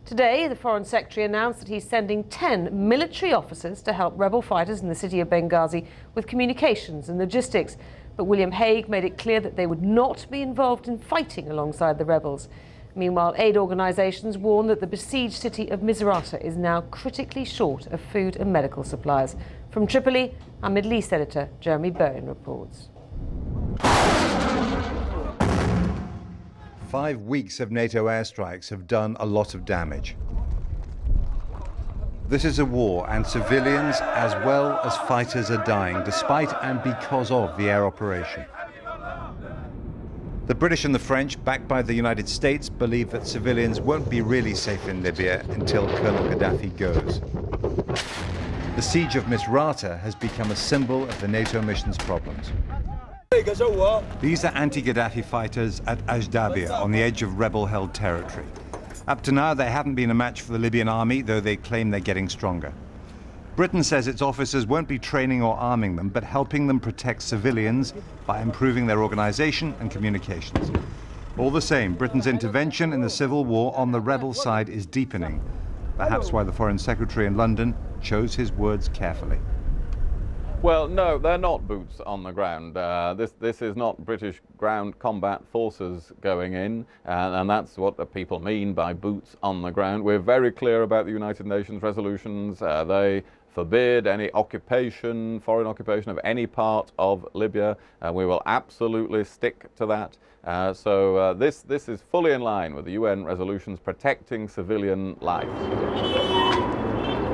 Today, the Foreign Secretary announced that he's sending 10 military officers to help rebel fighters in the city of Benghazi with communications and logistics. But William Hague made it clear that they would not be involved in fighting alongside the rebels. Meanwhile, aid organisations warn that the besieged city of Misrata is now critically short of food and medical supplies. From Tripoli, our Middle East editor, Jeremy Bowen, reports. 5 weeks of NATO airstrikes have done a lot of damage. This is a war, and civilians as well as fighters are dying, despite and because of the air operation. The British and the French, backed by the United States, believe that civilians won't be really safe in Libya until Colonel Gaddafi goes. The siege of Misrata has become a symbol of the NATO mission's problems. These are anti-Gaddafi fighters at Ajdabia, on the edge of rebel-held territory. Up to now, they haven't been a match for the Libyan army, though they claim they're getting stronger. Britain says its officers won't be training or arming them, but helping them protect civilians by improving their organisation and communications. All the same, Britain's intervention in the civil war on the rebel side is deepening, perhaps why the Foreign Secretary in London chose his words carefully. Well, no, they're not boots on the ground. This is not British ground combat forces going in, and that's what the people mean by boots on the ground. We're very clear about the United Nations resolutions. They forbid any occupation, foreign occupation of any part of Libya, and we will absolutely stick to that. So this is fully in line with the UN resolutions protecting civilian lives.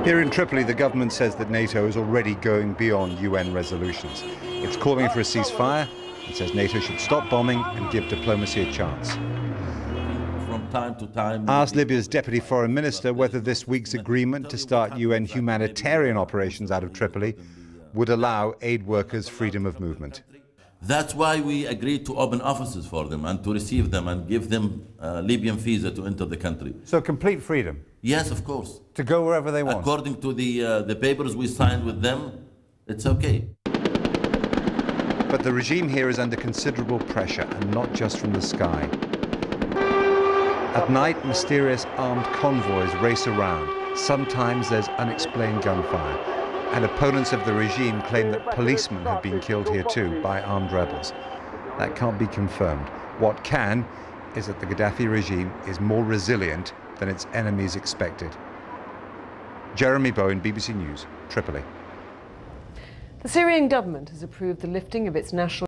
Here in Tripoli, the government says that NATO is already going beyond UN resolutions. It's calling for a ceasefire. It says NATO should stop bombing and give diplomacy a chance. From time to time, Asked Libya's Deputy Foreign Minister whether this week's agreement to start UN humanitarian operations out of Tripoli would allow aid workers freedom of movement. That's why we agreed to open offices for them and to receive them and give them Libyan visa to enter the country. So complete freedom? Yes, of course. To go wherever they want? According to the papers we signed with them, it's okay. But the regime here is under considerable pressure, and not just from the sky. At night, mysterious armed convoys race around. Sometimes there's unexplained gunfire. And opponents of the regime claim that policemen have been killed here too by armed rebels. That can't be confirmed. What can is that the Gaddafi regime is more resilient than its enemies expected. Jeremy Bowen, BBC News, Tripoli. The Syrian government has approved the lifting of its national